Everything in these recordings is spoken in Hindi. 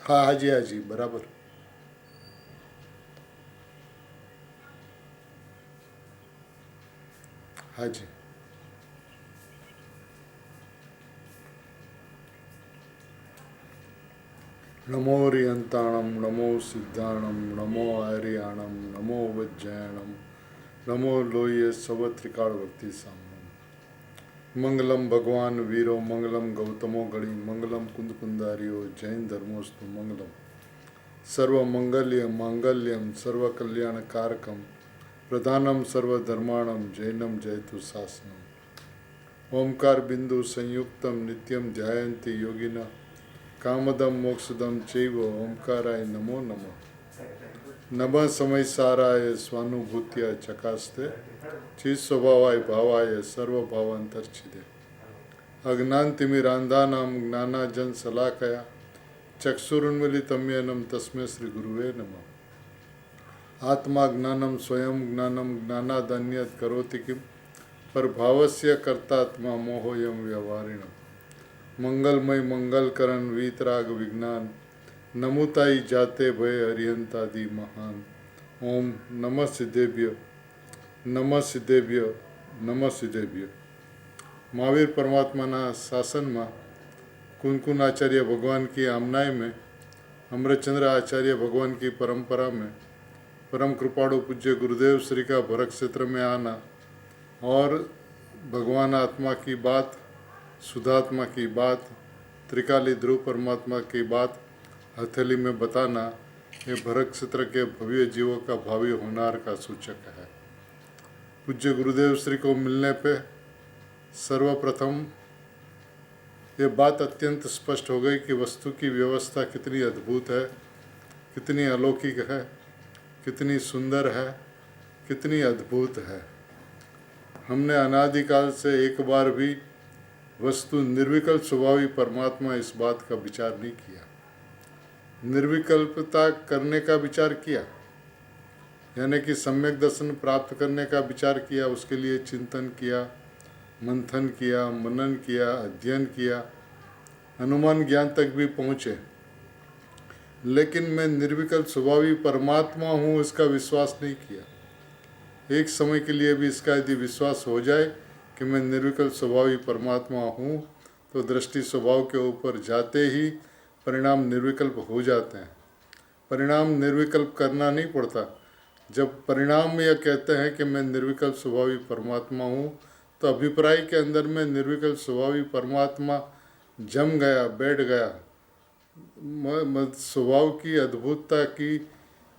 हाँ हाजी हाजी बराबर। हाजी नमो रियंताणम नमो सिद्धाणम नमो आर्याणम नमो वज्जयणम नमो लोये सव त्रिकालवर्ती सामनम मंगलम भगवान वीरो मंगलम गौतमो गणी मंगलम कुंद कुंदारियो जैन धर्मोस्तु मंगलम सर्व मंगल्य मांगल्यम सर्व कल्याण कारकम प्रधानम सर्वधर्माणम जैनम जयतु शासनम ओंकार बिंदु संयुक्तम नित्यम ध्यायन्ति योगिना कामदम मोक्षदम चैव ओंकाराय नमो नमः नमः समय साराय स्वानुभूत्या चकास्ते चित स्वभावाय भावाय सर्वभावांतर्छिदे अज्ञानतिमिरान्धानां ज्ञानाजन शलाकया चक्षुरुन्मीलितं येन तस्मै श्री गुरुवे नमः आत्मा ज्ञानम स्वयं ज्ञानम ज्ञानादन्यत् करोति किम पर भावस्य कर्तात्मा मोहोयम व्यवहारिणम् मंगलमय मंगलकरण वीतराग विज्ञान नमुताई जाते भय हरिहंतादि महान ओम नमः सिद्धेभ्य नमः सिद्धेभ्य नमः सिद्धेभ्य। महावीर परमात्माना शासનમાં कुनकुन आचार्य भगवान की आमनाई में अमृतचंद्र आचार्य भगवान की परंपरा में परम कृपाणु पूज्य गुरुदेव श्री का भरत क्षेत्र में आना और भगवान आत्मा की बात सुधात्मा की बात त्रिकाली ध्रुव परमात्मा की बात हथेली में बताना ये भरत क्षेत्र के भव्य जीवों का भावी होनार का सूचक है। पूज्य गुरुदेव श्री को मिलने पे सर्वप्रथम ये बात अत्यंत स्पष्ट हो गई कि वस्तु की व्यवस्था कितनी अद्भुत है, कितनी अलौकिक है, कितनी सुंदर है, कितनी अद्भुत है। हमने अनादिकाल से एक बार भी वस्तु निर्विकल्प स्वभावी परमात्मा इस बात का विचार नहीं किया। निर्विकल्पता करने का विचार किया, यानी कि सम्यक दर्शन प्राप्त करने का विचार किया, उसके लिए चिंतन किया, मंथन किया, मनन किया, अध्ययन किया, अनुमान ज्ञान तक भी पहुँचे। लेकिन मैं निर्विकल्प स्वभावी परमात्मा हूँ इसका विश्वास नहीं किया। एक समय के लिए भी इसका यदि विश्वास हो जाए कि मैं निर्विकल्प स्वभावी परमात्मा हूँ तो दृष्टि स्वभाव के ऊपर जाते ही परिणाम निर्विकल्प हो जाते हैं। परिणाम निर्विकल्प करना नहीं पड़ता। जब परिणाम यह कहते हैं कि मैं निर्विकल्प स्वभावी परमात्मा हूँ तो अभिप्राय के अंदर में निर्विकल्प स्वभावी परमात्मा जम गया, बैठ गया। स्वभाव की अद्भुतता की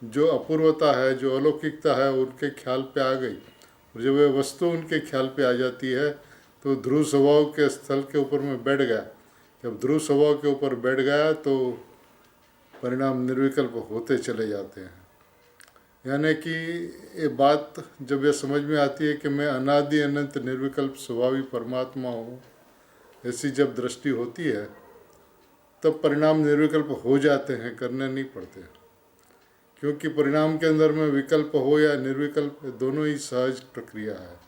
जो अपूर्वता है, जो अलौकिकता है, उनके ख्याल पे आ गई। जब वह वस्तु उनके ख्याल पे आ जाती है तो ध्रुव स्वभाव के स्थल के ऊपर में बैठ गया। जब ध्रुव स्वभाव के ऊपर बैठ गया तो परिणाम निर्विकल्प होते चले जाते हैं। यानी कि ये बात जब यह समझ में आती है कि मैं अनादि अनंत निर्विकल्प स्वभावी परमात्मा हूँ, ऐसी जब दृष्टि होती है तब परिणाम निर्विकल्प हो जाते हैं, करने नहीं पड़ते। क्योंकि परिणाम के अंदर में विकल्प हो या निर्विकल्प दोनों ही सहज प्रक्रिया है।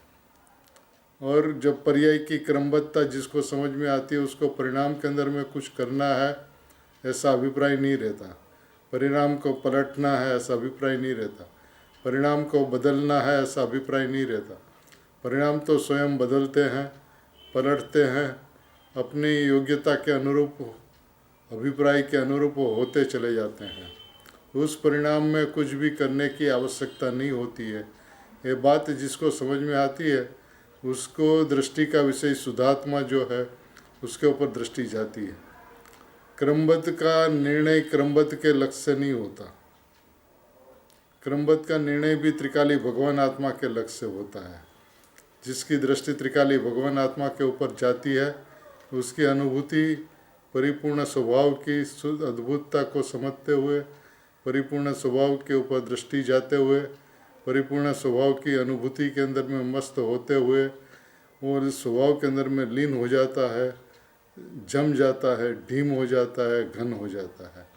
और जब पर्याय की क्रमबद्धता जिसको समझ में आती है उसको परिणाम के अंदर में कुछ करना है ऐसा अभिप्राय नहीं रहता। परिणाम को पलटना है ऐसा अभिप्राय नहीं रहता। परिणाम को बदलना है ऐसा अभिप्राय नहीं रहता। परिणाम तो स्वयं बदलते हैं, पलटते हैं, अपनी योग्यता के अनुरूप, अभिप्राय के अनुरूप होते चले जाते हैं। उस परिणाम में कुछ भी करने की आवश्यकता नहीं होती है। ये बात जिसको समझ में आती है उसको दृष्टि का विषय शुद्धात्मा जो है उसके ऊपर दृष्टि जाती है। क्रमबद्ध का निर्णय क्रमबद्ध के लक्ष्य से नहीं होता। क्रमबद्ध का निर्णय भी त्रिकाली भगवान आत्मा के लक्ष्य से होता है। जिसकी दृष्टि त्रिकाली भगवान आत्मा के ऊपर जाती है उसकी अनुभूति परिपूर्ण स्वभाव की शुद्ध अद्भुतता को समझते हुए, परिपूर्ण स्वभाव के ऊपर दृष्टि जाते हुए, परिपूर्ण स्वभाव की अनुभूति के अंदर में मस्त होते हुए और इस स्वभाव के अंदर में लीन हो जाता है, जम जाता है, ढीम हो जाता है, घन हो जाता है।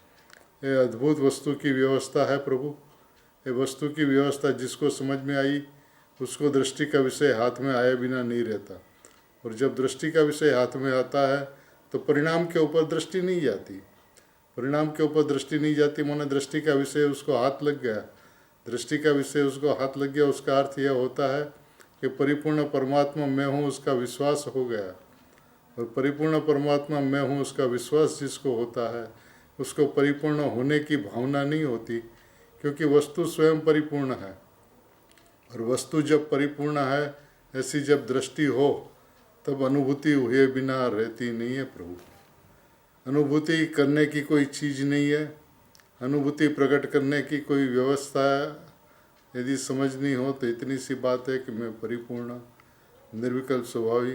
ये अद्भुत वस्तु की व्यवस्था है प्रभु। ये वस्तु की व्यवस्था जिसको समझ में आई उसको दृष्टि का विषय हाथ में आए बिना नहीं रहता। और जब दृष्टि का विषय हाथ में आता है तो परिणाम के ऊपर दृष्टि नहीं जाती। परिणाम के ऊपर दृष्टि नहीं जाती माने दृष्टि का विषय उसको हाथ लग गया। दृष्टि का विषय उसको हाथ लग गया, उसका अर्थ यह होता है कि परिपूर्ण परमात्मा मैं हूँ उसका विश्वास हो गया। और परिपूर्ण परमात्मा मैं हूँ उसका विश्वास जिसको होता है उसको परिपूर्ण होने की भावना नहीं होती, क्योंकि वस्तु स्वयं परिपूर्ण है। और वस्तु जब परिपूर्ण है, ऐसी जब दृष्टि हो, तब अनुभूति हुए बिना रहती नहीं है प्रभु। अनुभूति करने की कोई चीज़ नहीं है, अनुभूति प्रकट करने की कोई व्यवस्था यदि समझनी हो तो इतनी सी बात है कि मैं परिपूर्ण निर्विकल्प स्वभावी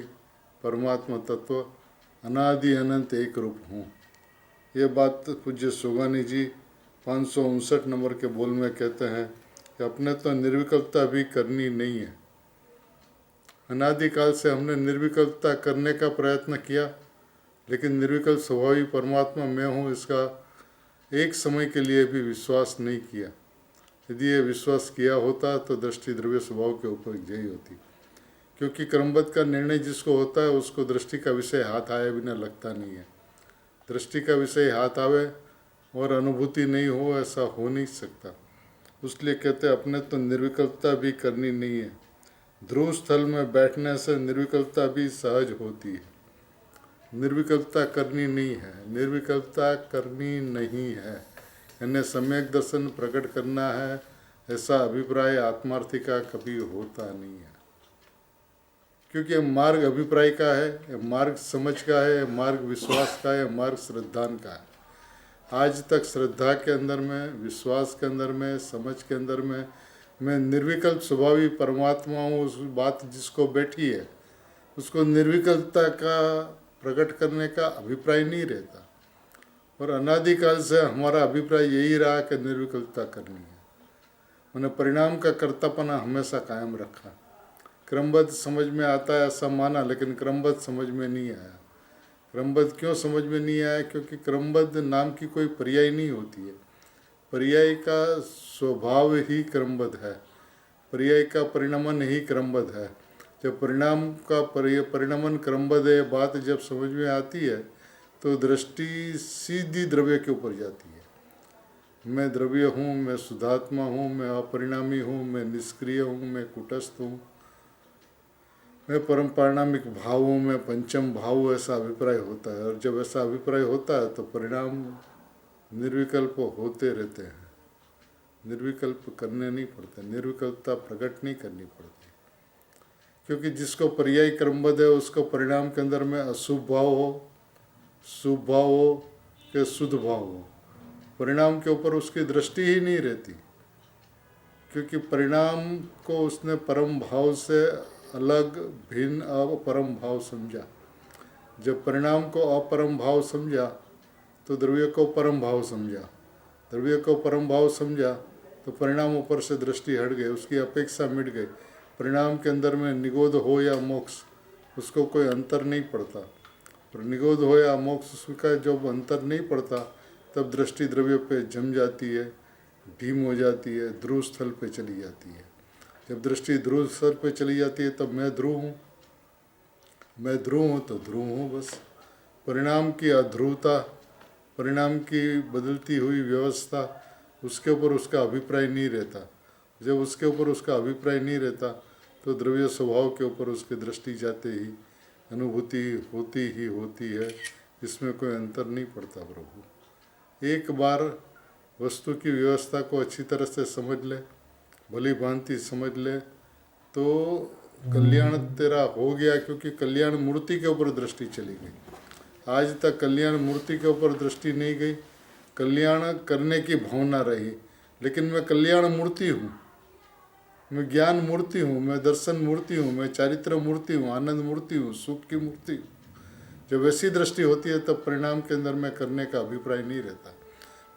परमात्मा तत्व अनादि अनंत एक रूप हूँ। ये बात पूज्य सोगानी जी 559 नंबर के बोल में कहते हैं कि अपने तो निर्विकल्पता भी करनी नहीं है। अनादिकाल से हमने निर्विकल्पता करने का प्रयत्न किया, लेकिन निर्विकल्प स्वभावी परमात्मा मैं हूँ इसका एक समय के लिए भी विश्वास नहीं किया। यदि ये विश्वास किया होता तो दृष्टि द्रव्य स्वभाव के ऊपर जयी होती, क्योंकि क्रमबद्ध का निर्णय जिसको होता है उसको दृष्टि का विषय हाथ आए बिना लगता नहीं है। दृष्टि का विषय हाथ आवे और अनुभूति नहीं हो, ऐसा हो नहीं सकता। उसलिए कहते हैं अपने तो निर्विकल्पता भी करनी नहीं है। ध्रुव स्थल में बैठने से निर्विकल्पता भी सहज होती है। निर्विकल्पता करनी नहीं है, निर्विकल्पता करनी नहीं है, यानी सम्यक दर्शन प्रकट करना है, ऐसा अभिप्राय आत्मार्थी का कभी होता नहीं है। क्योंकि ये मार्ग अभिप्राय का है, ये मार्ग समझ का है, मार्ग विश्वास का है, मार्ग श्रद्धान का है। आज तक श्रद्धा के अंदर में, विश्वास के अंदर में, समझ के अंदर में मैं निर्विकल्प स्वभावी परमात्मा हूँ, उस बात जिसको बैठी है उसको निर्विकल्पता का प्रकट करने का अभिप्राय नहीं रहता। और अनादिकाल से हमारा अभिप्राय यही रहा कि निर्विकल्पता करनी है। मैंने परिणाम का कर्तापना हमेशा कायम रखा। क्रमबद्ध समझ में आता है ऐसा माना, लेकिन क्रमबद्ध समझ में नहीं आया। क्रमबद्ध क्यों समझ में नहीं आया? क्योंकि क्रमबद्ध नाम की कोई पर्याय नहीं होती है। पर्याय का स्वभाव ही क्रमबद्ध है, पर्याय का परिणमन ही क्रमबद्ध है। जब परिणाम का परिणमन क्रमबद्ध है, बात जब समझ में आती है तो दृष्टि सीधी द्रव्य के ऊपर जाती है। मैं द्रव्य हूँ, मैं शुद्धात्मा हूँ, मैं अपरिणामी हूँ, मैं निष्क्रिय हूँ, मैं कुटस्थ हूँ, मैं परम पारिणामिक भाव हूँ, मैं पंचम भाव, ऐसा अभिप्राय होता है। और जब ऐसा अभिप्राय होता है तो परिणाम निर्विकल्प होते रहते हैं। निर्विकल्प करने नहीं पड़ते, निर्विकल्पता प्रकट नहीं करनी पड़ती, क्योंकि जिसको पर्याय क्रमबद्ध है उसको परिणाम के अंदर में अशुभ भाव हो, शुभ भाव हो कि शुद्ध भाव हो, परिणाम के ऊपर उसकी दृष्टि ही नहीं रहती, क्योंकि परिणाम को उसने परम भाव से अलग भिन्न अपरम भाव समझा। जब परिणाम को अपरम भाव समझा तो द्रव्य को परम भाव समझा, द्रव्य को परम भाव समझा तो परिणाम ऊपर से दृष्टि हट गई, उसकी अपेक्षा मिट गई। परिणाम के अंदर में निगोध हो या मोक्ष उसको कोई अंतर नहीं पड़ता। और निगोध हो या मोक्ष उसका जब अंतर नहीं पड़ता तब दृष्टि द्रव्य पे जम जाती है, ढीम हो जाती है, ध्रुव स्थल पे चली जाती है। जब दृष्टि ध्रुव स्थल पे चली जाती है तब मैं ध्रुव हूँ, मैं ध्रुव हूँ तो ध्रुव हूँ बस। परिणाम की अध्रुवता, परिणाम की बदलती हुई व्यवस्था, उसके ऊपर उसका अभिप्राय नहीं रहता। जब उसके ऊपर उसका अभिप्राय नहीं रहता तो द्रव्य स्वभाव के ऊपर उसकी दृष्टि जाते ही अनुभूति होती ही होती है, इसमें कोई अंतर नहीं पड़ता। प्रभु एक बार वस्तु की व्यवस्था को अच्छी तरह से समझ ले, भली भांति समझ ले तो कल्याण तेरा हो गया, क्योंकि कल्याण मूर्ति के ऊपर दृष्टि चली गई। आज तक कल्याण मूर्ति के ऊपर दृष्टि नहीं गई, कल्याण करने की भावना रही, लेकिन मैं कल्याण मूर्ति हूँ, मैं ज्ञान मूर्ति हूँ, मैं दर्शन मूर्ति हूँ, मैं चारित्र मूर्ति हूँ, आनंद मूर्ति हूँ, सुख की मूर्ति हूँ। जब ऐसी दृष्टि होती है तब परिणाम के अंदर में करने का अभिप्राय नहीं रहता,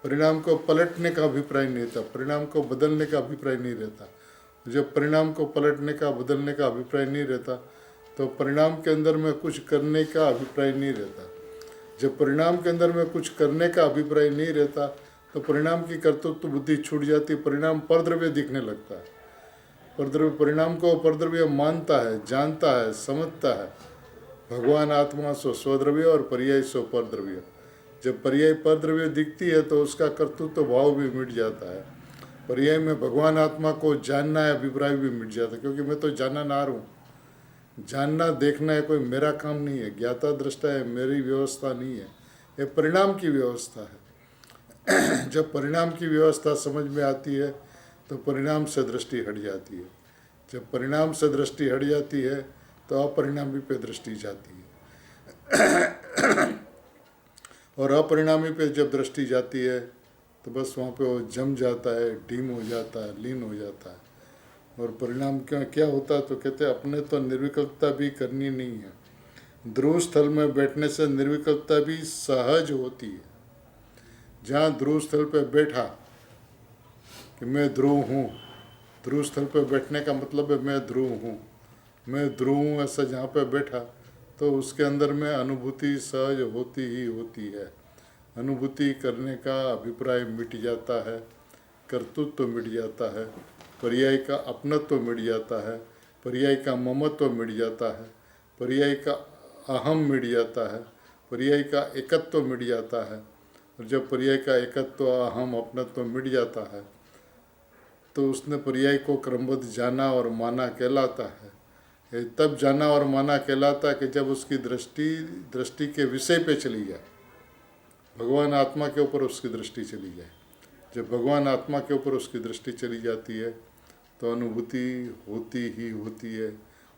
परिणाम को पलटने का अभिप्राय नहीं रहता, परिणाम को बदलने का अभिप्राय नहीं रहता। जब परिणाम को पलटने का बदलने का अभिप्राय नहीं रहता तो परिणाम के अंदर में कुछ करने का अभिप्राय नहीं रहता। जब परिणाम के अंदर में कुछ करने का अभिप्राय नहीं रहता तो परिणाम की कर्तृत्व बुद्धि छूट जाती, परिणाम परद्रव्य दिखने लगता है। परद्रव्य परिणाम को परद्रव्य मानता है, जानता है, समझता है। भगवान आत्मा सो स्वद्रव्य और पर्याय सो परद्रव्य। जब पर्याय परद्रव्य दिखती है तो उसका कर्तृत्व भाव भी मिट जाता है। पर्याय में भगवान आत्मा को जानना है, अभिप्राय भी मिट जाता है, क्योंकि मैं तो जाननार हूँ। जानना देखना है कोई मेरा काम नहीं है, ज्ञाता दृष्टा है, मेरी व्यवस्था नहीं है, ये परिणाम की व्यवस्था है। जब परिणाम की व्यवस्था समझ में आती है तो परिणाम से दृष्टि हट जाती है। जब परिणाम से दृष्टि हट जाती है तो अपरिणामी पे दृष्टि जाती है। और अपरिणामी पे जब दृष्टि जाती है तो बस वहाँ पे वो जम जाता है, डीम हो जाता है, लीन हो जाता है। और परिणाम क्या होता है तो कहते हैं अपने तो निर्विकल्पता भी करनी नहीं है। ध्रुव स्थल में बैठने से निर्विकल्पता भी सहज होती है। जहाँ ध्रुव स्थल पे बैठा कि मैं ध्रुव हूँ, ध्रुव स्थल पे बैठने का मतलब है मैं ध्रुव हूँ, मैं ध्रुव हूँ, ऐसा जहाँ पे बैठा तो उसके अंदर में अनुभूति सहज होती ही होती है। अनुभूति करने का अभिप्राय मिट जाता है, कर्तृत्व मिट जाता है, पर्याय का अपनत्व मिट जाता है, पर्याय का ममत्व मिट जाता है, पर्याय का अहम मिट जाता है, पर्याय का एकत्व मिट जाता है। और जब पर्याय का एकत्व अहम अपनत्व मिट जाता है तो उसने पर्याय को क्रमबद्ध जाना और माना कहलाता है। ये तब जाना और माना कहलाता है कि जब उसकी दृष्टि के विषय पे चली जाए, भगवान आत्मा के ऊपर उसकी दृष्टि चली जाए। जब भगवान आत्मा के ऊपर उसकी दृष्टि चली जाती है तो अनुभूति होती ही होती है,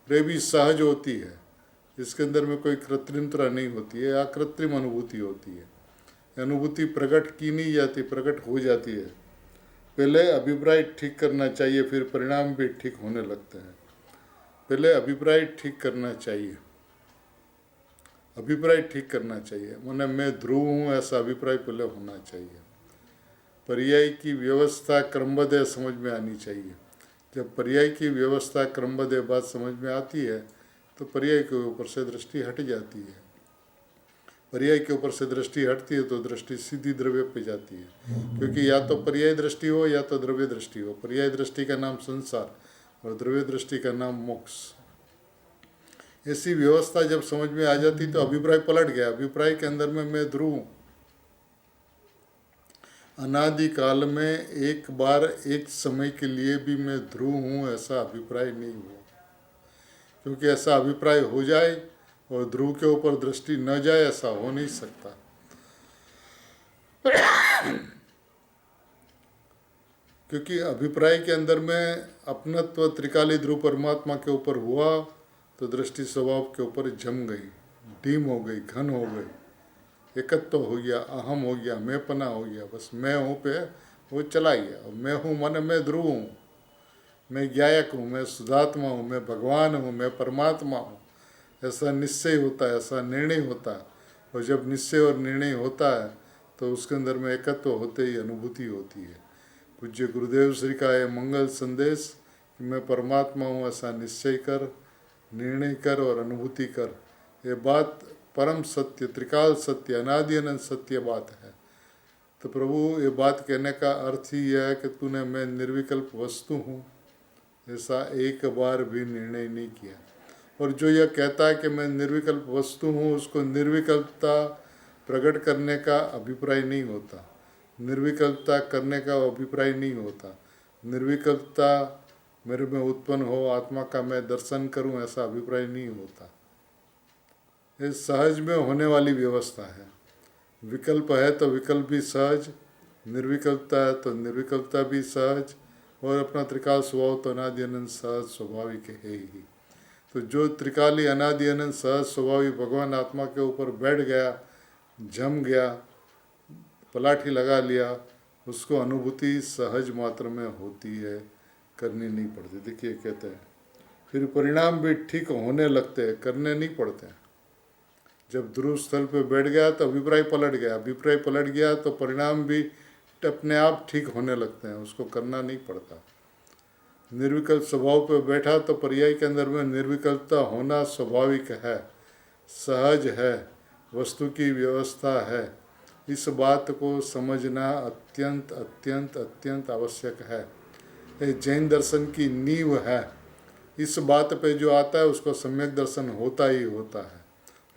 वे भी सहज होती है। इसके अंदर में कोई कृत्रिमता नहीं होती है, अकृत्रिम अनुभूति होती है। अनुभूति प्रकट की नहीं जाती, प्रकट हो जाती है। पहले अभिप्राय ठीक करना चाहिए, फिर परिणाम भी ठीक होने लगते हैं। पहले अभिप्राय ठीक करना चाहिए, अभिप्राय ठीक करना चाहिए, माने मैं ध्रुव हूँ ऐसा अभिप्राय पहले होना चाहिए। पर्याय की व्यवस्था क्रमबद्ध समझ में आनी चाहिए। जब पर्याय की व्यवस्था क्रमबद्ध बात समझ में आती है तो पर्याय के ऊपर से दृष्टि हट जाती है। पर्याय के ऊपर से दृष्टि हटती है तो दृष्टि सीधी द्रव्य पे जाती है, क्योंकि या तो पर्याय दृष्टि हो या तो द्रव्य दृष्टि हो। पर्याय दृष्टि का नाम संसार और द्रव्य दृष्टि का नाम मोक्ष। ऐसी व्यवस्था जब समझ में आ जाती तो अभिप्राय पलट गया। अभिप्राय के अंदर में मैं ध्रुव हूँ। अनादि काल में एक बार एक समय के लिए भी मैं ध्रुव हूँ ऐसा अभिप्राय नहीं हुआ, क्योंकि ऐसा अभिप्राय हो जाए और ध्रुव के ऊपर दृष्टि न जाए ऐसा हो नहीं सकता। क्योंकि अभिप्राय के अंदर में अपनत्व त्रिकाली ध्रुव परमात्मा के ऊपर हुआ तो दृष्टि स्वभाव के ऊपर जम गई, डीम हो गई, घन हो गई, एकत्व हो गया, अहम हो गया, मैं पना हो गया। बस मैं हूँ पे वो चला गया। मैं हूँ माने मैं ध्रुव हूँ, मैं ज्ञायक हूँ, मैं शुद्धात्मा हूँ, मैं भगवान हूँ, मैं परमात्मा हूँ, ऐसा निश्चय होता है, ऐसा निर्णय होता है। और जब निश्चय और निर्णय होता है तो उसके अंदर में एकत्व होते ही अनुभूति होती है। पूज्य गुरुदेव श्री का ये मंगल संदेश कि मैं परमात्मा हूँ ऐसा निश्चय कर, निर्णय कर और अनुभूति कर, ये बात परम सत्य, त्रिकाल सत्य, अनादि अनंत सत्य बात है। तो प्रभु ये बात कहने का अर्थ ही यह है कि तूने मैं निर्विकल्प वस्तु हूँ ऐसा एक बार भी निर्णय नहीं किया। और जो यह कहता है कि मैं निर्विकल्प वस्तु हूँ, उसको निर्विकल्पता प्रकट करने का अभिप्राय नहीं होता, निर्विकल्पता करने का अभिप्राय नहीं होता। निर्विकल्पता मेरे में उत्पन्न हो, आत्मा का मैं दर्शन करूँ ऐसा अभिप्राय नहीं होता। ये सहज में होने वाली व्यवस्था है। विकल्प है तो विकल्प भी सहज, निर्विकल्पता है तो निर्विकल्पता भी सहज, और अपना त्रिकाल स्वभाव तो अनादि अनंत सहज स्वाभाविक है ही। तो जो त्रिकाली अनादि अनंत सहज स्वभावी भगवान आत्मा के ऊपर बैठ गया, जम गया, पलाठी लगा लिया, उसको अनुभूति सहज मात्र में होती है, करनी नहीं पड़ती। देखिए कहते हैं फिर परिणाम भी ठीक होने लगते हैं, करने नहीं पड़ते। जब ध्रुव स्थल पे बैठ गया तो अभिप्राय पलट गया, अभिप्राय पलट गया तो परिणाम भी अपने आप ठीक होने लगते हैं, उसको करना नहीं पड़ता। निर्विकल्प स्वभाव पे बैठा तो पर्याय के अंदर में निर्विकल्पता होना स्वाभाविक है, सहज है, वस्तु की व्यवस्था है। इस बात को समझना अत्यंत अत्यंत अत्यंत आवश्यक है। ये जैन दर्शन की नींव है। इस बात पे जो आता है उसको सम्यक दर्शन होता ही होता है।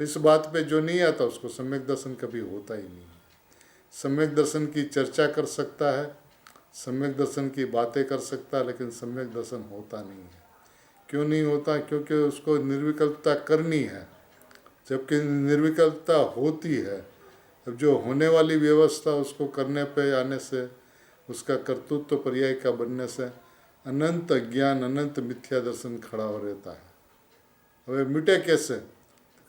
इस बात पे जो नहीं आता उसको सम्यक दर्शन कभी होता ही नहीं। सम्यक दर्शन की चर्चा कर सकता है, सम्यक दर्शन की बातें कर सकता है, लेकिन सम्यक दर्शन होता नहीं है। क्यों नहीं होता? क्योंकि उसको निर्विकल्पता करनी है, जबकि निर्विकल्पता होती है। अब जो होने वाली व्यवस्था उसको करने पे आने से, उसका कर्तृत्व पर्याय का बनने से अनंत ज्ञान, अनंत मिथ्या दर्शन खड़ा हो रहता है। अब मिटे कैसे?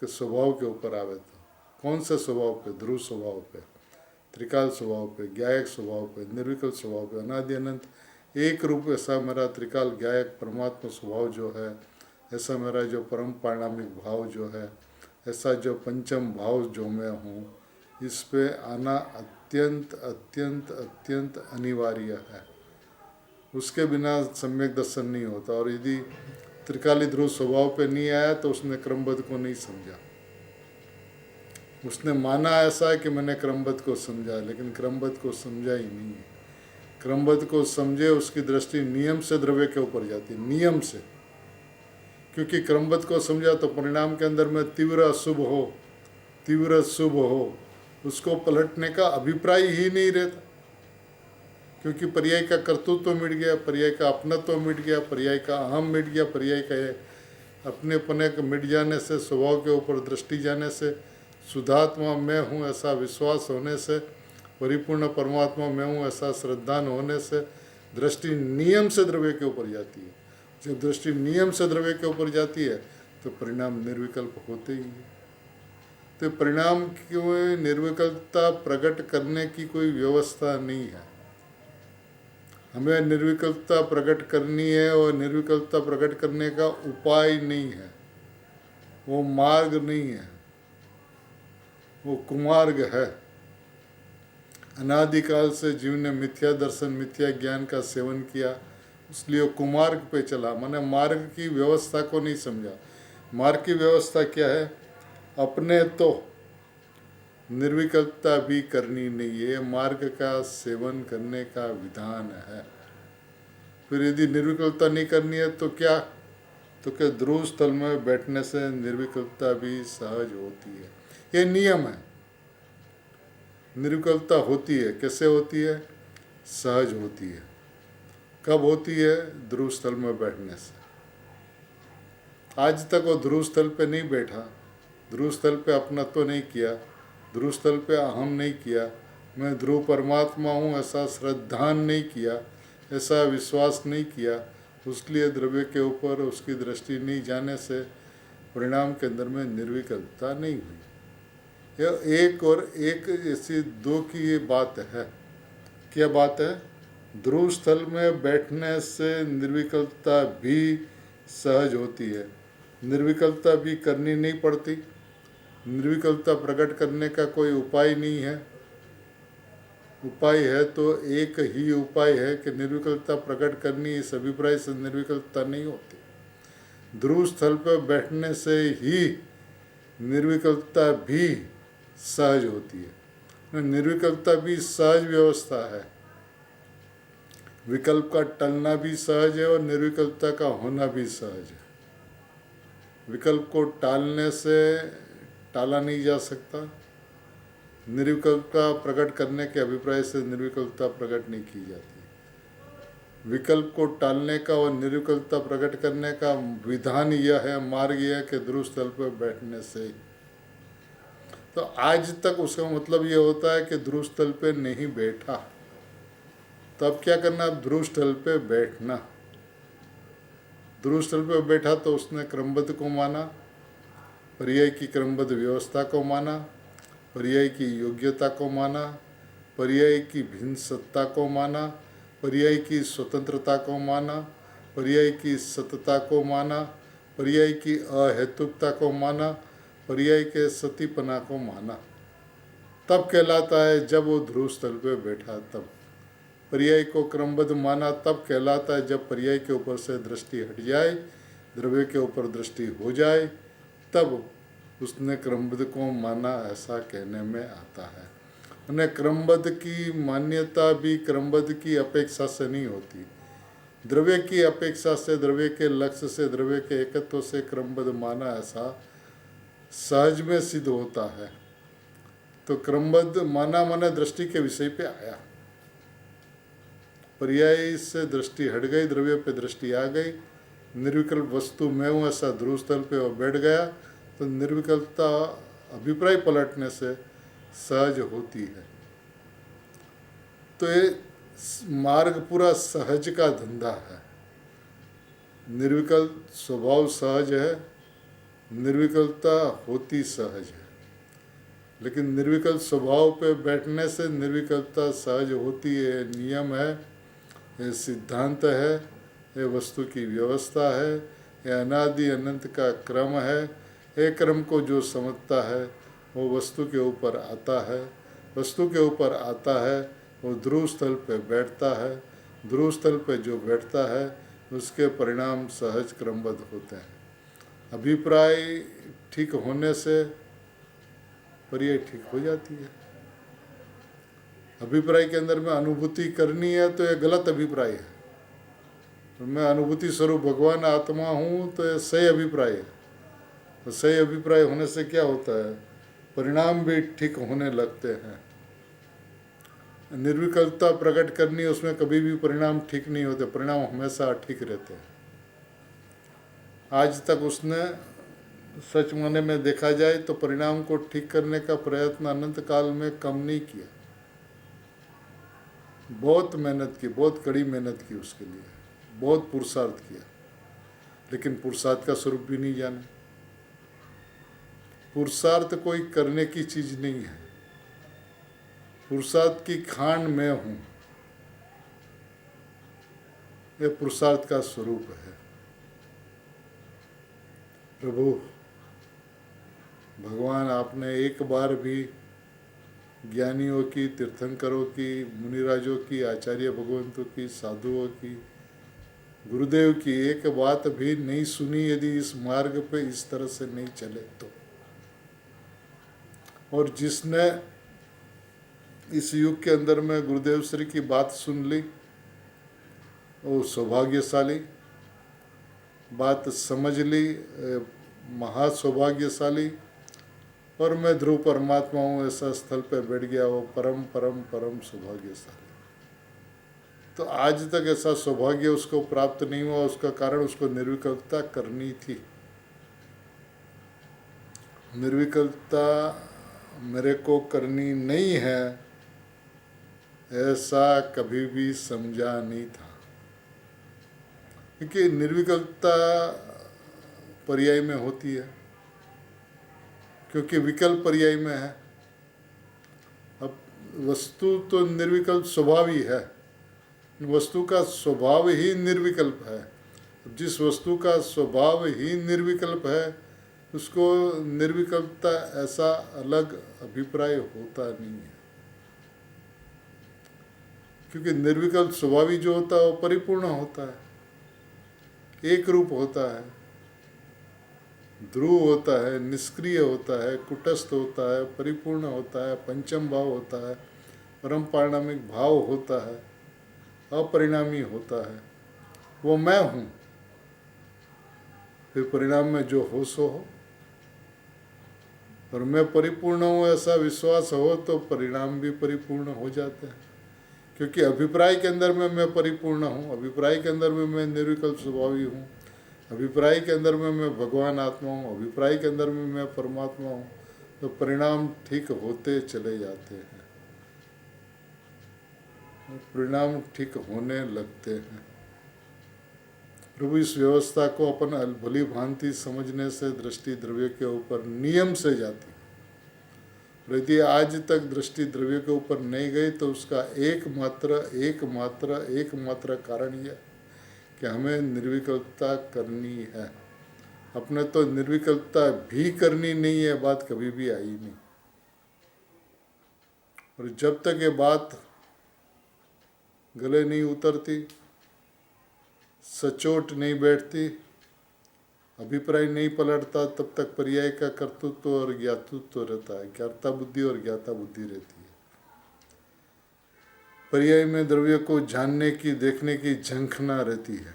कि स्वभाव के ऊपर आवे तो कौन से स्वभाव पे? ध्रुव स्वभाव पे, त्रिकाल स्वभाव पे, ज्ञायक स्वभाव पे, निर्विकल्प स्वभाव पे, अनादि अनंत एक रूप ऐसा मेरा त्रिकाल ज्ञायक परमात्मा स्वभाव जो है, ऐसा मेरा जो परम पारणामिक भाव जो है, ऐसा जो पंचम भाव जो मैं हूँ, इस पे आना अत्यंत अत्यंत अत्यंत अनिवार्य है। उसके बिना सम्यक दर्शन नहीं होता। और यदि त्रिकाली ध्रुव स्वभाव पे नहीं आया तो उसने क्रमबद्ध को नहीं समझा। उसने माना ऐसा है कि मैंने क्रमबद्ध को समझा, लेकिन क्रमबद्ध को समझा ही नहीं है। क्रमबद्ध को समझे उसकी दृष्टि नियम से द्रव्य के ऊपर जाती है, नियम से। क्योंकि क्रमबद्ध को समझा तो परिणाम के अंदर में तीव्र अशुभ हो, तीव्र शुभ हो, उसको पलटने का अभिप्राय ही नहीं रहता। क्योंकि पर्याय का कर्तृत्व तो मिट गया, पर्याय का अपनत्व मिट गया, पर्याय का अहम मिट गया, पर्याय का अपने पने के मिट जाने से, स्वभाव के ऊपर दृष्टि जाने से, शुद्धात्मा मैं हूँ ऐसा विश्वास होने से, परिपूर्ण परमात्मा मैं हूँ ऐसा श्रद्धान होने से दृष्टि नियम से द्रव्य के ऊपर जाती है। जब दृष्टि नियम से द्रव्य के ऊपर जाती है तो परिणाम निर्विकल्प होते ही है। तो परिणाम क्यों? निर्विकल्पता प्रकट करने की कोई व्यवस्था नहीं है। हमें निर्विकल्पता प्रकट करनी है और निर्विकल्पता प्रकट करने का उपाय नहीं है, वो मार्ग नहीं है, वो कुमार्ग है। अनादिकाल से जीव ने मिथ्या दर्शन, मिथ्या ज्ञान का सेवन किया, इसलिए कुमार्ग पे चला। मैंने मार्ग की व्यवस्था को नहीं समझा। मार्ग की व्यवस्था क्या है? अपने तो निर्विकल्पता भी करनी नहीं है, मार्ग का सेवन करने का विधान है। फिर यदि निर्विकल्पता नहीं करनी है तो क्या? तो क्या ध्रुव स्थल में बैठने से निर्विकल्पता भी सहज होती है। ये नियम है। निर्विकल्पता होती है, कैसे होती है? सहज होती है। कब होती है? ध्रुव स्थल में बैठने से। आज तक वो ध्रुव स्थल पे नहीं बैठा, ध्रुव स्थल पे अपनत्व तो नहीं किया, ध्रुव स्थल पे अहम नहीं किया, मैं ध्रुव परमात्मा हूँ ऐसा श्रद्धान नहीं किया, ऐसा विश्वास नहीं किया, उसलिए द्रव्य के ऊपर उसकी दृष्टि नहीं जाने से परिणाम के अंदर में निर्विकल्पता नहीं हुई। यह एक और एक ऐसी दो की ये बात है। क्या बात है? ध्रुव स्थल में बैठने से निर्विकल्पता भी सहज होती है, निर्विकल्पता भी करनी नहीं पड़ती। निर्विकल्पता प्रकट करने का कोई उपाय नहीं है। उपाय है तो एक ही उपाय है कि निर्विकल्पता प्रकट करनी, इस अभिप्राय से निर्विकल्पता नहीं होती। ध्रुव स्थल पर बैठने से ही निर्विकल्पता भी सहज होती है। निर्विकल्पता भी सहज व्यवस्था है। विकल्प का टलना भी सहज है और निर्विकल्पता का होना भी सहज है। विकल्प को टालने से टाला नहीं जा सकता, निर्विकल्पता प्रकट करने के अभिप्राय से निर्विकल्पता प्रकट नहीं की जाती। विकल्प को टालने का और निर्विकल्पता प्रकट करने का विधान यह है, मार्ग यह है कि ध्रुव स्थल पर बैठने से। तो आज तक उसका मतलब ये होता है कि ध्रुव स्थल पे नहीं बैठा, तो अब क्या करना? अब ध्रुव स्थल पे बैठना। ध्रुव स्थल पे बैठा तो उसने क्रमबद्ध को माना, पर्याय की क्रमबद्ध व्यवस्था को माना, पर्याय की योग्यता को माना, पर्याय की भिन्न सत्ता को माना, पर्याय की स्वतंत्रता को माना, पर्याय की सतता को माना, पर्याय की अहेतुकता को माना, पर्याय के सतीपना को माना। तब कहलाता है जब वो ध्रुव स्थल पे बैठा। तब पर्याय को क्रमबद्ध माना तब कहलाता है जब पर्याय के ऊपर से दृष्टि हट जाए, द्रव्य के ऊपर दृष्टि हो जाए, तब उसने क्रमबद्ध को माना, ऐसा कहने में आता है। उन्हें क्रमबद्ध की मान्यता भी क्रमबद्ध की अपेक्षा से नहीं होती। द्रव्य की अपेक्षा से, द्रव्य के लक्ष्य से, द्रव्य के एकत्व से क्रमबद्ध माना ऐसा सहज में सिद्ध होता है। तो क्रमबद्ध माना माने दृष्टि के विषय पे आया, पर्याय से दृष्टि हट गई, द्रव्य पे दृष्टि आ गई, निर्विकल्प वस्तु मैं हूँ ऐसा ध्रुव स्थल पे वो बैठ गया, तो निर्विकल्पता अभिप्राय पलटने से सहज होती है। तो ये मार्ग पूरा सहज का धंधा है। निर्विकल्प स्वभाव सहज है, निर्विकल्पता होती सहज है, लेकिन निर्विकल्प स्वभाव पे बैठने से निर्विकल्पता सहज होती है। नियम है, ये सिद्धांत है, ये वस्तु की व्यवस्था है, ये अनादि अनंत का क्रम है। एक क्रम को जो समझता है वो वस्तु के ऊपर आता है, वस्तु के ऊपर आता है वो ध्रुव स्थल पे बैठता है, ध्रुव स्थल पे जो बैठता है उसके परिणाम सहज क्रमबद्ध होते हैं। अभिप्राय ठीक होने से पर्याय ठीक हो जाती है। अभिप्राय के अंदर में अनुभूति करनी है तो ये गलत अभिप्राय है। तो मैं अनुभूति स्वरूप भगवान आत्मा हूँ तो ये सही अभिप्राय है। तो सही अभिप्राय होने से क्या होता है, परिणाम भी ठीक होने लगते हैं। निर्विकल्पता प्रकट करनी, उसमें कभी भी परिणाम ठीक नहीं होते, परिणाम हमेशा ठीक रहते हैं। आज तक उसने सच माने में देखा जाए तो परिणाम को ठीक करने का प्रयत्न अनंत काल में कम नहीं किया। बहुत मेहनत की, बहुत कड़ी मेहनत की उसके लिए, बहुत पुरुषार्थ किया, लेकिन पुरुषार्थ का स्वरूप भी नहीं जाने। पुरुषार्थ कोई करने की चीज नहीं है, पुरुषार्थ की खान मैं हूं, यह पुरुषार्थ का स्वरूप है। प्रभु भगवान, आपने एक बार भी ज्ञानियों की, तीर्थंकरों की, मुनिराजों की, आचार्य भगवंतों की, साधुओं की, गुरुदेव की एक बात भी नहीं सुनी यदि इस मार्ग पे इस तरह से नहीं चले तो। और जिसने इस युग के अंदर में गुरुदेव श्री की बात सुन ली वो सौभाग्यशाली, बात समझ ली महासौभाग्यशाली। और मैं ध्रुव परमात्मा हूँ ऐसा स्थल पे बैठ गया, वो परम परम परम सौभाग्यशाली। तो आज तक ऐसा सौभाग्य उसको प्राप्त नहीं हुआ, उसका कारण उसको निर्विकल्पता करनी थी। निर्विकल्पता मेरे को करनी नहीं है ऐसा कभी भी समझा नहीं था, क्योंकि निर्विकल्पता पर्याय में होती है, क्योंकि विकल्प पर्याय में है। अब वस्तु तो निर्विकल्प स्वभाव ही है, वस्तु का स्वभाव ही निर्विकल्प है। जिस वस्तु का स्वभाव ही निर्विकल्प है उसको निर्विकल्पता ऐसा अलग अभिप्राय होता नहीं है, क्योंकि निर्विकल्प स्वभावी जो होता है वो परिपूर्ण होता है, एक रूप होता है, ध्रुव होता है, निष्क्रिय होता है, कुटस्थ होता है, परिपूर्ण होता है, पंचम भाव होता है, परम पारिणामिक भाव होता है, अपरिणामी होता है। वो मैं हूँ, फिर परिणाम में जो हो सो हो। और मैं परिपूर्ण हूँ ऐसा विश्वास हो तो परिणाम भी परिपूर्ण हो जाते हैं, क्योंकि अभिप्राय के अंदर में मैं परिपूर्ण हूँ, अभिप्राय के अंदर में मैं निर्विकल्प स्वभावी हूँ, अभिप्राय के अंदर में मैं भगवान आत्मा हूँ, अभिप्राय के अंदर में मैं परमात्मा हूँ, तो परिणाम ठीक होते चले जाते हैं, परिणाम ठीक होने लगते हैं। प्रभु इस व्यवस्था को अपन भली भांति समझने से दृष्टि द्रव्य के ऊपर नियम से जाती है। यदि आज तक दृष्टि द्रव्य के ऊपर नहीं गई तो उसका एकमात्र कारण यह कि हमें निर्विकल्पता करनी है। अपने तो निर्विकल्पता भी करनी नहीं है, बात कभी भी आई नहीं। और जब तक ये बात गले नहीं उतरती, सचोट नहीं बैठती, अभिप्राय नहीं पलटता, तब तक पर्याय का कर्तृत्व और ज्ञातृत्व रहता है, ज्ञाता बुद्धि और ज्ञाता बुद्धि रहती है। पर्याय में द्रव्य को जानने की, देखने की झंखना रहती है,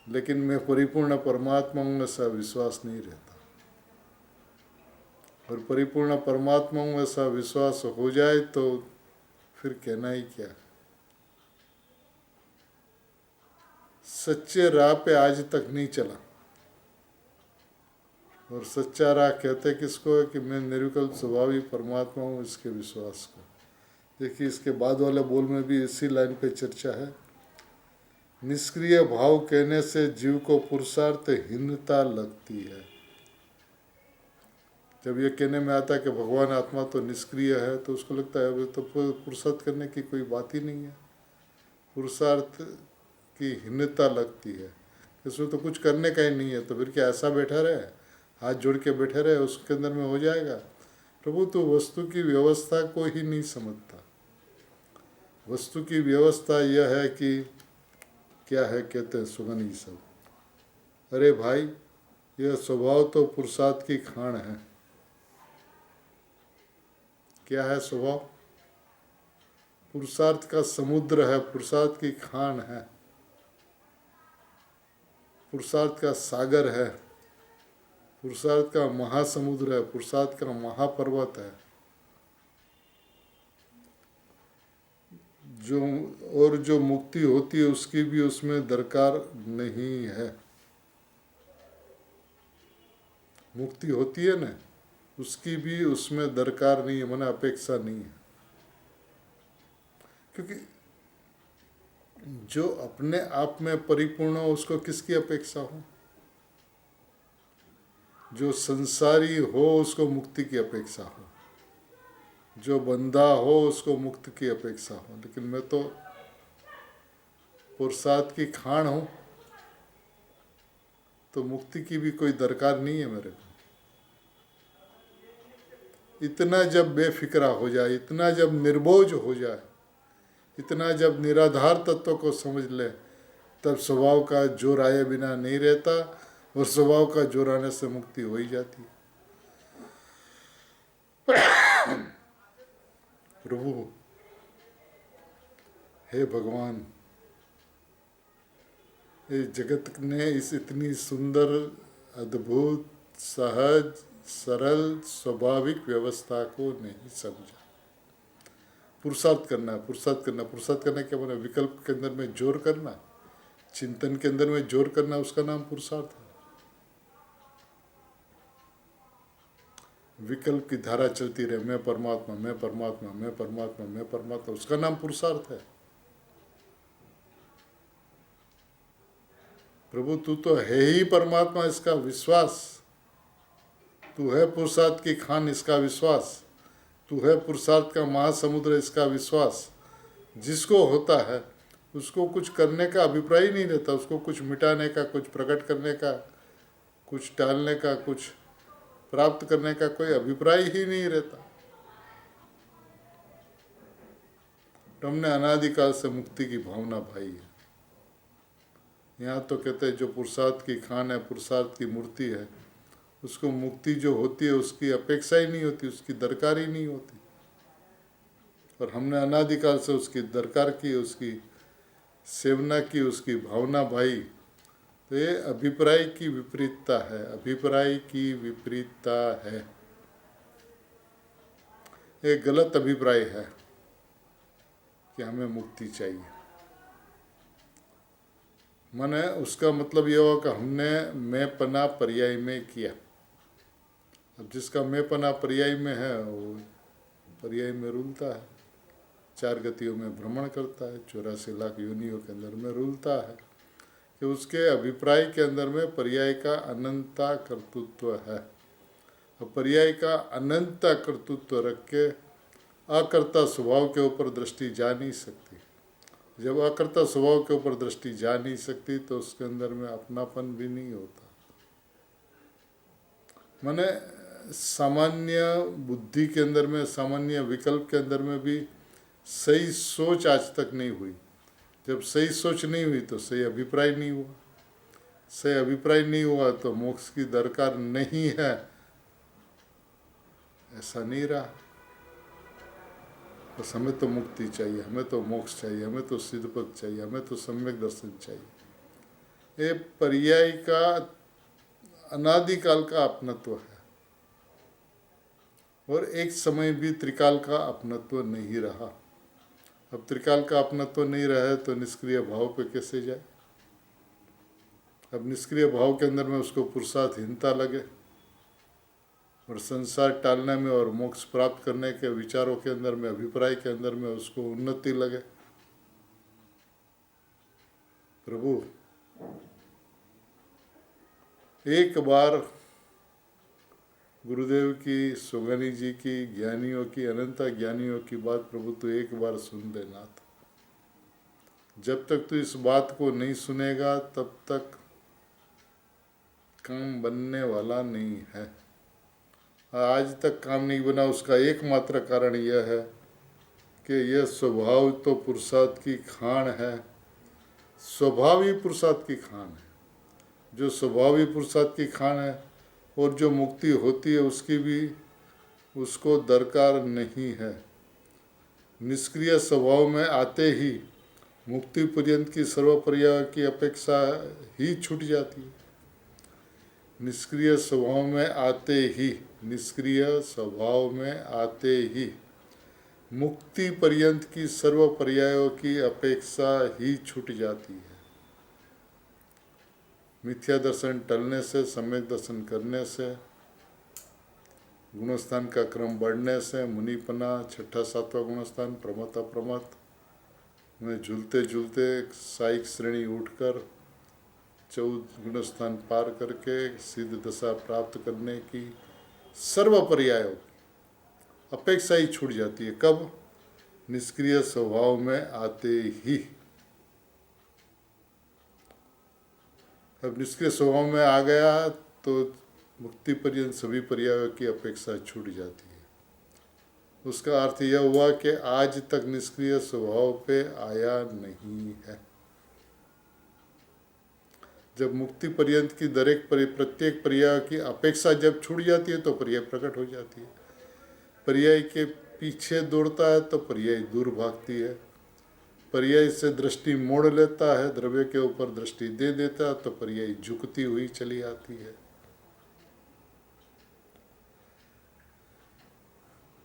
लेकिन मैं परिपूर्ण परमात्मा में ऐसा विश्वास नहीं रहता। और परिपूर्ण परमात्मा में ऐसा विश्वास हो जाए तो फिर कहना ही क्या। सच्चे राह पे आज तक नहीं चला, और सच्चा राह कहते किसको है कि मैं निर्विकल्प स्वभावी परमात्मा हूँ, इसके विश्वास को। देखिए इसके बाद वाले बोल में भी इसी लाइन पे चर्चा है। निष्क्रिय भाव कहने से जीव को पुरुषार्थहीनता लगती है। जब ये कहने में आता है कि भगवान आत्मा तो निष्क्रिय है, तो उसको लगता है तो पुरुषार्थ करने की कोई बात ही नहीं है, पुरुषार्थ की हीनता लगती है, इसमें तो कुछ करने का ही नहीं है, तो फिर क्या ऐसा बैठा रहे, हाथ जोड़ के बैठे रहे, उसके अंदर में हो जाएगा। प्रभु तो वस्तु की व्यवस्था को ही नहीं समझता। वस्तु की व्यवस्था यह है कि क्या है, कहते हैं सुगन ही सब। अरे भाई, यह स्वभाव तो पुरुषार्थ की खान है। क्या है स्वभाव? पुरुषार्थ का समुद्र है, पुरुषार्थ की खान है, पुरुषार्थ का सागर है, पुरुषार्थ का महासमुद्र है, पुरुषार्थ का महापर्वत है। जो मुक्ति होती है उसकी भी उसमें दरकार नहीं है। मुक्ति होती है ना, उसकी भी उसमें दरकार नहीं है, माने अपेक्षा नहीं है। क्योंकि जो अपने आप में परिपूर्ण हो उसको किसकी अपेक्षा हो? जो संसारी हो उसको मुक्ति की अपेक्षा हो, जो बंधा हो उसको मुक्त की अपेक्षा हो। लेकिन मैं तो पुरुषार्थ की खान हूँ, तो मुक्ति की भी कोई दरकार नहीं है मेरे को। इतना जब बेफिक्रा हो जाए, इतना जब निर्बोझ हो जाए, इतना जब निराधार तत्व को समझ ले, तब स्वभाव का जोर आए बिना नहीं रहता, और स्वभाव का जोर आने से मुक्ति हो ही जाती है। प्रभु हे भगवान, इस जगत ने इस इतनी सुंदर, अद्भुत, सहज, सरल, स्वाभाविक व्यवस्था को नहीं समझा। पुरुषार्थ करना, पुरुषार्थ करना, पुरुषार्थ करना क्या माने? विकल्प के अंदर में जोर करना, चिंतन के अंदर में जोर करना, उसका नाम पुरुषार्थ है। विकल्प की धारा चलती रहे, मैं परमात्मा, मैं परमात्मा, मैं परमात्मा, मैं परमात्मा, उसका नाम पुरुषार्थ है। प्रभु तू तो है ही परमात्मा, इसका विश्वास। तू है पुरुषार्थ की खान, इसका विश्वास। तू है पुरुषार्थ का महासमुद्र, इसका विश्वास। जिसको होता है उसको कुछ करने का अभिप्राय ही नहीं रहता, उसको कुछ मिटाने का, कुछ प्रकट करने का, कुछ टालने का, कुछ प्राप्त करने का कोई अभिप्राय ही नहीं रहता। तो हमने अनादिकाल से मुक्ति की भावना पाई है। यहाँ तो कहते हैं जो पुरुषार्थ की खान है, पुरुषार्थ की मूर्ति है, उसको मुक्ति जो होती है उसकी अपेक्षा ही नहीं होती, उसकी दरकार ही नहीं होती। और हमने अनादिकाल से उसकी दरकार की, उसकी सेवना की, उसकी भावना भाई। तो ये अभिप्राय की विपरीतता है, अभिप्राय की विपरीतता है। ये गलत अभिप्राय है कि हमें मुक्ति चाहिए। माने उसका मतलब ये होगा कि हमने मैं पना पर्याय में किया। अब जिसका मैं पना पर्याय में है वो पर्याय में रुलता है, 4 गतियों में भ्रमण करता है, 84 लाख योनियों के अंदर में रुलता है, कि उसके अभिप्राय के अंदर में पर्याय का अनंता कर्तृत्व है। और पर्याय का अनंता कर्तृत्व रख के अकर्ता स्वभाव के ऊपर दृष्टि जा नहीं सकती। जब अकर्ता स्वभाव के ऊपर दृष्टि जा नहीं सकती तो उसके अंदर में अपनापन भी नहीं होता। माने सामान्य बुद्धि के अंदर में, सामान्य विकल्प के अंदर में भी सही सोच आज तक नहीं हुई। जब सही सोच नहीं हुई तो सही अभिप्राय नहीं हुआ, सही अभिप्राय नहीं हुआ तो मोक्ष की दरकार नहीं है, ऐसा नहीं रहा। बस हमें तो मुक्ति चाहिए, हमें तो मोक्ष चाहिए, हमें तो सिद्धपद चाहिए, हमें तो सम्यक दर्शन चाहिए। ये पर्याय का अनादिकाल का अपनत्व है और एक समय भी त्रिकाल का अपनत्व नहीं रहा। अब त्रिकाल का अपनत्व नहीं रहा है तो निष्क्रिय भाव पे कैसे जाए। अब निष्क्रिय भाव के अंदर में उसको पुरुषार्थहीनता लगे और संसार टालने में और मोक्ष प्राप्त करने के विचारों के अंदर में, अभिप्राय के अंदर में उसको उन्नति लगे। प्रभु एक बार गुरुदेव की, सुगनी जी की, ज्ञानियों की, अनंत ज्ञानियों की बात प्रभु तो एक बार सुन देना था। जब तक तू इस बात को नहीं सुनेगा तब तक काम बनने वाला नहीं है। आज तक काम नहीं बना, उसका एकमात्र कारण यह है कि यह स्वभाव तो पुरुषार्थ की खान है, स्वभाव ही पुरुषार्थ की खान है। जो स्वभाव ही पुरुषार्थ की खान है और जो मुक्ति होती है उसकी भी उसको दरकार नहीं है। निष्क्रिय स्वभाव में आते ही मुक्ति पर्यंत की सर्वपर्याय की अपेक्षा ही छूट जाती है। निष्क्रिय स्वभाव में आते ही, निष्क्रिय स्वभाव में आते ही मुक्ति पर्यंत की सर्व पर्यायों की अपेक्षा ही छूट जाती है। मिथ्या दर्शन टलने से, सम्यक दर्शन करने से, गुणस्थान का क्रम बढ़ने से, मुनिपना, छठा सातवां गुणस्थान, प्रमत अप्रमत में झूलते झूलते साइक श्रेणी उठकर 14 गुणस्थान पार करके सिद्ध दशा प्राप्त करने की सर्व पर्यायों अपेक्षा ही छूट जाती है। कब? निष्क्रिय स्वभाव में आते ही। अब निष्क्रिय स्वभाव में आ गया तो मुक्ति पर्यंत सभी पर्यायों की अपेक्षा छूट जाती है। उसका अर्थ यह हुआ कि आज तक निष्क्रिय स्वभाव पे आया नहीं है। जब मुक्ति पर्यंत की प्रत्येक पर्याय की अपेक्षा जब छूट जाती है तो पर्याय प्रकट हो जाती है। पर्याय के पीछे दौड़ता है तो पर्याय दूर भागती है। पर्याय से दृष्टि मोड़ लेता है, द्रव्य के ऊपर दृष्टि दे देता है तो पर्याय झुकती हुई चली आती है।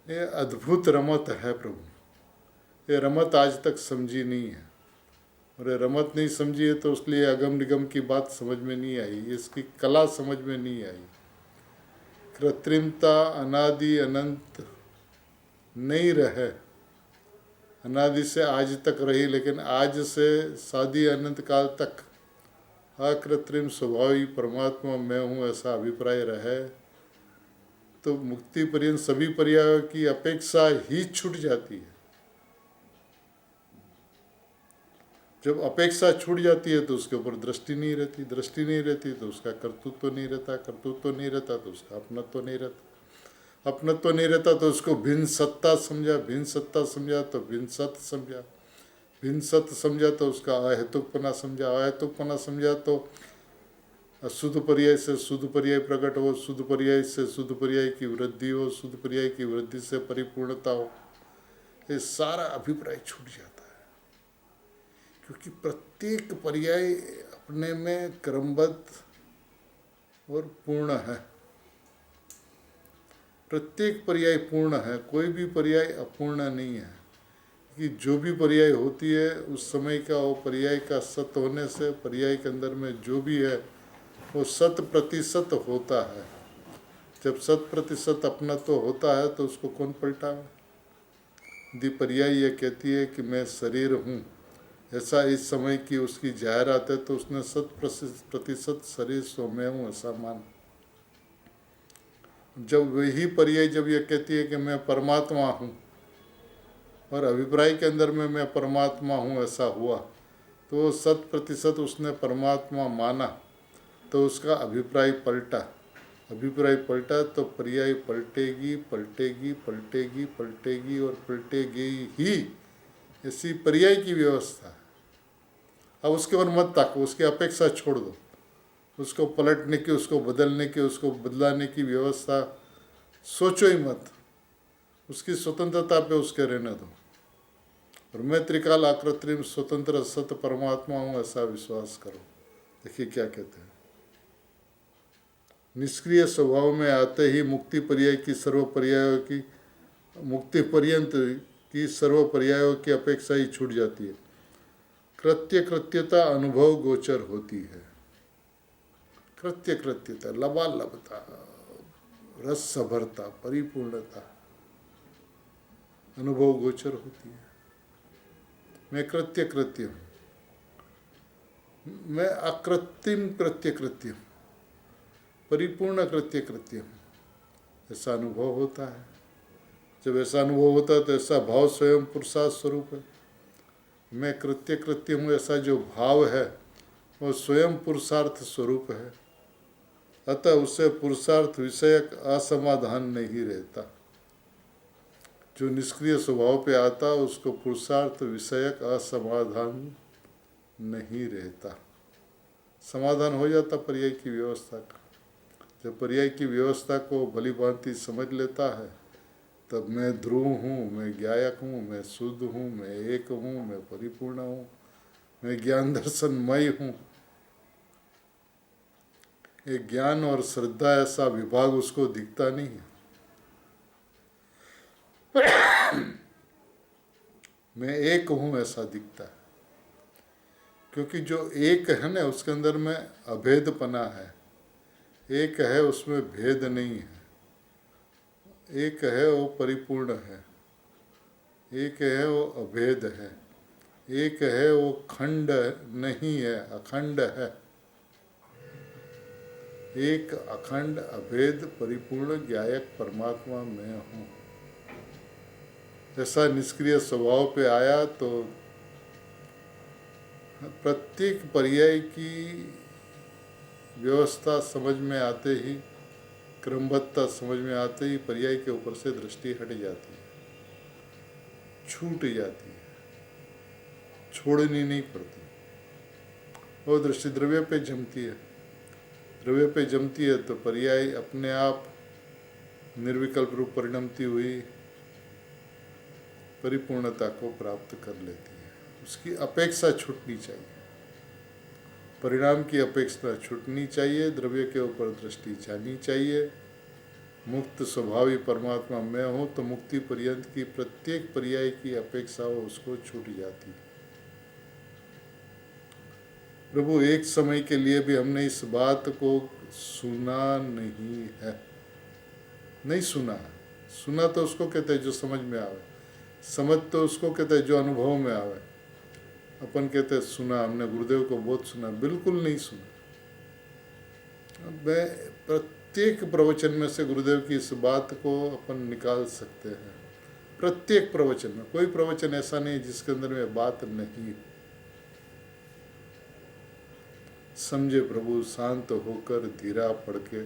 ये अद्भुत रमत है प्रभु। ये रमत आज तक समझी नहीं है और ये रमत नहीं समझी है तो इसलिए अगम निगम की बात समझ में नहीं आई, इसकी कला समझ में नहीं आई। कृत्रिमता अनादि अनंत नहीं रहे, अनादि से आज तक रही, लेकिन आज से सादी अनंत काल तक अकृत्रिम स्वभावी परमात्मा मैं हूँ ऐसा अभिप्राय रहे तो मुक्ति पर्यंत सभी पर्यायों की अपेक्षा ही छूट जाती है। जब अपेक्षा छूट जाती है तो उसके ऊपर दृष्टि नहीं रहती, दृष्टि नहीं रहती तो उसका कर्तृत्व नहीं रहता, कर्तृत्व नहीं रहता तो उसका अपनत्व नहीं रहता, अपनत्व नहीं रहता तो उसको भिन्न सत्ता समझा, भिन्न सत्ता समझा तो भिन्न सत्य समझा, भिन्न सत्य समझा तो उसका अहेतुकपना समझा, अहेतुकपना समझा तो शुद्ध पर्याय से शुद्ध पर्याय प्रकट हो, शुद्ध पर्याय से शुद्ध पर्याय की वृद्धि हो, शुद्ध पर्याय की वृद्धि से परिपूर्णता हो। ये सारा अभिप्राय छूट जाता है क्योंकि प्रत्येक पर्याय अपने में क्रमबद्ध और पूर्ण है। प्रत्येक पर्याय पूर्ण है, कोई भी पर्याय अपूर्ण नहीं है कि जो भी पर्याय होती है उस समय का वो पर्याय का सत्य होने से पर्याय के अंदर में जो भी है वो 100% होता है। जब 100% अपना तो होता है तो उसको कौन पलटावे। यदि पर्याय ये कहती है कि मैं शरीर हूँ, ऐसा इस समय की उसकी जाहिरात है तो उसने 100% शरीर सो मैं हूँ ऐसा मान। जब वही पर्याय जब ये कहती है कि मैं परमात्मा हूँ और अभिप्राय के अंदर में मैं परमात्मा हूँ ऐसा हुआ तो 100% उसने परमात्मा माना तो उसका अभिप्राय पलटा। अभिप्राय पलटा तो पर्याय पलटेगी, पलटेगी, पलटेगी, पलटेगी और पलटेगी ही ऐसी पर्याय की व्यवस्था है। अब उसके ऊपर मत ताको, उसकी अपेक्षा छोड़ दो, उसको पलटने की, उसको बदलने की, उसको बदलाने की व्यवस्था सोचो ही मत। उसकी स्वतंत्रता पे उसके रहने दो। और मैं त्रिकाल आकृत्रिम स्वतंत्र सत्य परमात्मा हूँ, ऐसा विश्वास करो। देखिए क्या कहते हैं, निष्क्रिय स्वभाव में आते ही मुक्ति पर्याय की सर्व पर्यायों की, मुक्ति पर्यंत की सर्व पर्यायों की अपेक्षा ही छूट जाती है। कृत्य कृत्यता अनुभव गोचर होती है। कृत्य कृत्यता, लबालबता, रस सभरता, परिपूर्णता अनुभव गोचर होती है। मैं कृत्य कृत्य हूँ, मैं अकृत्रिम कृत्य कृत्य हूँ, परिपूर्ण कृत्य कृत्य हूँ, ऐसा अनुभव होता है। जब ऐसा अनुभव होता है तो ऐसा भाव स्वयं पुरुषार्थ स्वरूप है। मैं कृत्य कृत्य हूँ, ऐसा जो भाव है वो स्वयं पुरुषार्थ स्वरूप है। अतः उससे पुरुषार्थ विषयक असमाधान नहीं रहता। जो निष्क्रिय स्वभाव पे आता उसको पुरुषार्थ विषयक असमाधान नहीं रहता। समाधान हो जाता पर्याय की व्यवस्था का। जब पर्याय की व्यवस्था को भली भांति समझ लेता है तब मैं ध्रुव हूँ, मैं ज्ञायक हूँ, मैं शुद्ध हूँ, मैं एक हूँ, मैं परिपूर्ण हूँ, मैं ज्ञान दर्शनमय हूँ। एक ज्ञान और श्रद्धा ऐसा विभाग उसको दिखता नहीं है। मैं एक हूँ ऐसा दिखता है, क्योंकि जो एक है ना उसके अंदर में अभेदपना है। एक है उसमें भेद नहीं है, एक है वो परिपूर्ण है, एक है वो अभेद है, एक है वो खंड नहीं है, अखंड है। एक अखंड अभेद परिपूर्ण ज्ञायक परमात्मा मैं हूँ। ऐसा निष्क्रिय स्वभाव पे आया तो प्रत्येक पर्याय की व्यवस्था समझ में आते ही, क्रमबद्धता समझ में आते ही पर्याय के ऊपर से दृष्टि हट जाती है, छूट जाती है, छोड़नी नहीं पड़ती। वो दृष्टि द्रव्य पे जमती है। द्रव्य पे जमती है तो पर्याय अपने आप निर्विकल्प रूप परिणमती हुई परिपूर्णता को प्राप्त कर लेती है। उसकी अपेक्षा छूटनी चाहिए, परिणाम की अपेक्षा छूटनी चाहिए, द्रव्य के ऊपर दृष्टि जानी चाहिए। मुक्त स्वभावी परमात्मा मैं हूँ तो मुक्ति पर्यंत की प्रत्येक पर्याय की अपेक्षा उसको छूट जाती है। प्रभु एक समय के लिए भी हमने इस बात को सुना नहीं है, नहीं सुना है। सुना तो उसको कहते हैं जो समझ में आवे, समझ तो उसको कहते हैं जो अनुभव में आवे। अपन कहते हैं सुना, हमने गुरुदेव को बहुत सुना, बिल्कुल नहीं सुना। मैं प्रत्येक प्रवचन में से गुरुदेव की इस बात को अपन निकाल सकते हैं। प्रत्येक प्रवचन में, कोई प्रवचन ऐसा नहीं जिसके अंदर में बात नहीं। समझे प्रभु, शांत होकर धीरा पढ़ के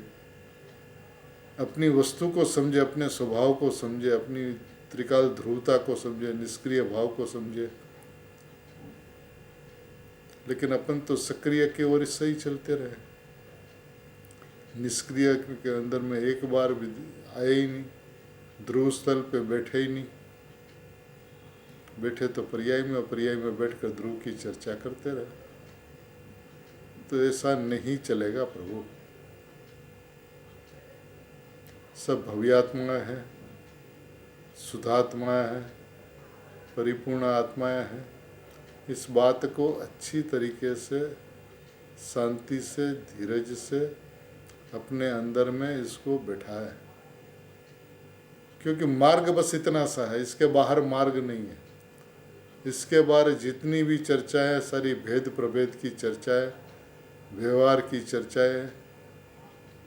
अपनी वस्तु को समझे, अपने स्वभाव को समझे, अपनी त्रिकाल ध्रुवता को समझे, निष्क्रिय भाव को समझे। लेकिन अपन तो सक्रिय की ओर से ही चलते रहे, निष्क्रिय के अंदर में एक बार भी आए ही नहीं, ध्रुव स्थल पे बैठे ही नहीं। बैठे तो पर्याय में, पर्याय में बैठकर ध्रुव की चर्चा करते रहे। तो ऐसा नहीं चलेगा प्रभु। सब भव्यात्मा है, शुद्धात्मा है, परिपूर्ण आत्माएं हैं। इस बात को अच्छी तरीके से, शांति से, धीरज से अपने अंदर में इसको बैठाए, क्योंकि मार्ग बस इतना सा है, इसके बाहर मार्ग नहीं है। इसके बाहर जितनी भी चर्चाएं, सारी भेद प्रभेद की चर्चाएं, व्यवहार की चर्चाएं,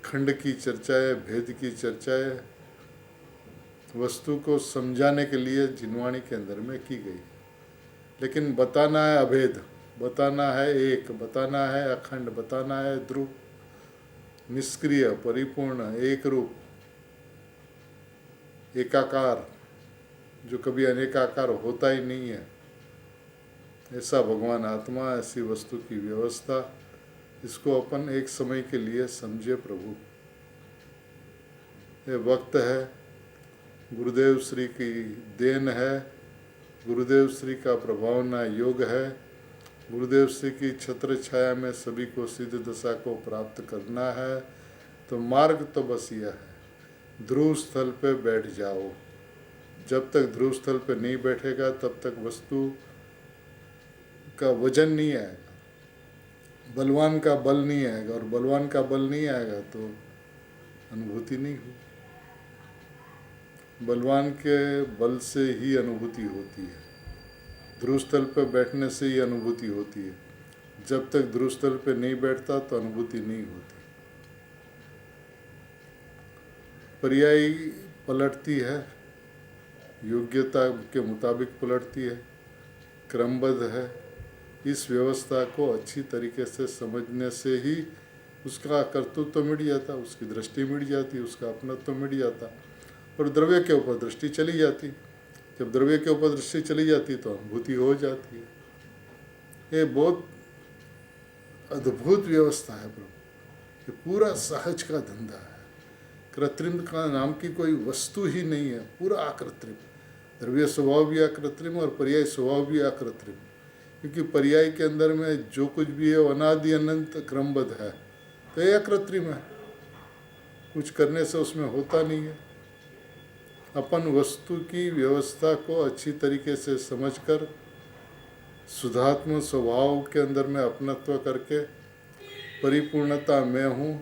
खंड की चर्चाएं, भेद की चर्चाएं, वस्तु को समझाने के लिए जिनवाणी के अंदर में की गई। लेकिन बताना है अभेद, बताना है एक, बताना है अखंड, बताना है ध्रुव, निष्क्रिय, परिपूर्ण, एक रूप, एकाकार, जो कभी अनेकाकार होता ही नहीं है। ऐसा भगवान आत्मा, ऐसी वस्तु की व्यवस्था, इसको अपन एक समय के लिए समझे प्रभु। ये वक्त है, गुरुदेव श्री की देन है, गुरुदेव श्री का प्रभावना योग है, गुरुदेव श्री की छत्र छाया में सभी को सिद्ध दशा को प्राप्त करना है। तो मार्ग तो बस यह है, ध्रुव स्थल पे बैठ जाओ। जब तक ध्रुव स्थल पे नहीं बैठेगा तब तक वस्तु का वजन नहीं आएगा, बलवान का बल नहीं आएगा, और बलवान का बल नहीं आएगा तो अनुभूति नहीं हुई। बलवान के बल से ही अनुभूति होती है, ध्रुव स्थल पर बैठने से ही अनुभूति होती है। जब तक ध्रुव स्थल पर नहीं बैठता तो अनुभूति नहीं होती। पर्यायी पलटती है, योग्यता के मुताबिक पलटती है, क्रमबद्ध है। इस व्यवस्था को अच्छी तरीके से समझने से ही उसका कर्तृत्व तो मिट जाता, उसकी दृष्टि मिट जाती, उसका अपनत्व तो मिट जाता, और द्रव्य के ऊपर दृष्टि चली जाती। जब द्रव्य के ऊपर दृष्टि चली जाती तो अनुभूति हो जाती है। ये बहुत अद्भुत व्यवस्था है प्रभु, ये पूरा सहज का धंधा है। कृत्रिम का नाम की कोई वस्तु ही नहीं है, पूरा अकृत्रिम। द्रव्य स्वभाव भी अकृत्रिम और पर्याय स्वभाव भी अकृत्रिम, क्योंकि पर्याय के अंदर में जो कुछ भी है वो अनादि अनंत क्रमबद्ध है, तो ये अकृत्रिम है, कुछ करने से उसमें होता नहीं है। अपन वस्तु की व्यवस्था को अच्छी तरीके से समझकर शुद्धात्म स्वभाव के अंदर में अपनत्व करके परिपूर्णता में हूँ,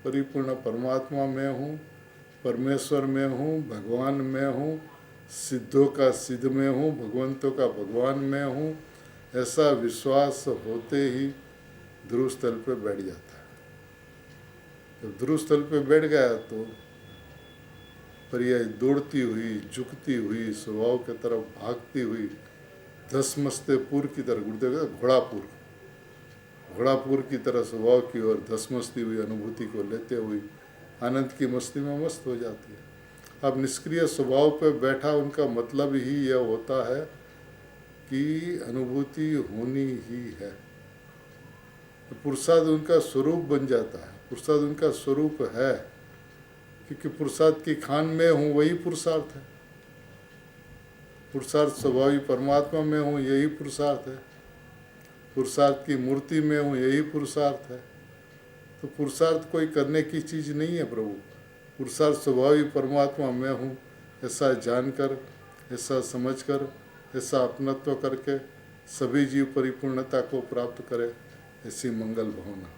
परिपूर्ण परमात्मा में हूँ, परमेश्वर में हूँ, भगवान में हूँ, सिद्धों का सिद्ध में हूँ, भगवंतों का भगवान में हूँ, ऐसा विश्वास होते ही ध्रुव स्थल पर बैठ जाता है। जब ध्रुव स्थल पर बैठ गया तो पर्याय दौड़ती हुई, झुकती हुई, स्वभाव की तरफ भागती हुई, धसमसते पुर की तरह, गुरुदेव घोड़ापुर, घोड़ापुर की तरह स्वभाव की ओर धसमसती हुई अनुभूति को लेते हुए आनंद की मस्ती में मस्त हो जाती है। अब निष्क्रिय स्वभाव पर बैठा उनका मतलब ही यह होता है कि अनुभूति होनी ही है। पुरुषार्थ उनका स्वरूप बन जाता है, पुरुषार्थ उनका स्वरूप है, क्योंकि पुरुषार्थ की खान में हूँ वही पुरुषार्थ है। पुरुषार्थ स्वभावी परमात्मा में हूँ यही पुरुषार्थ है, पुरुषार्थ की मूर्ति में हूँ यही पुरुषार्थ है। तो पुरुषार्थ कोई करने की चीज़ नहीं है प्रभु, पुरुषार्थ स्वभावी परमात्मा में हूँ ऐसा जानकर, ऐसा समझकर, ऐसा अपनत्व करके सभी जीव परिपूर्णता को प्राप्त करे, ऐसी मंगल भावना।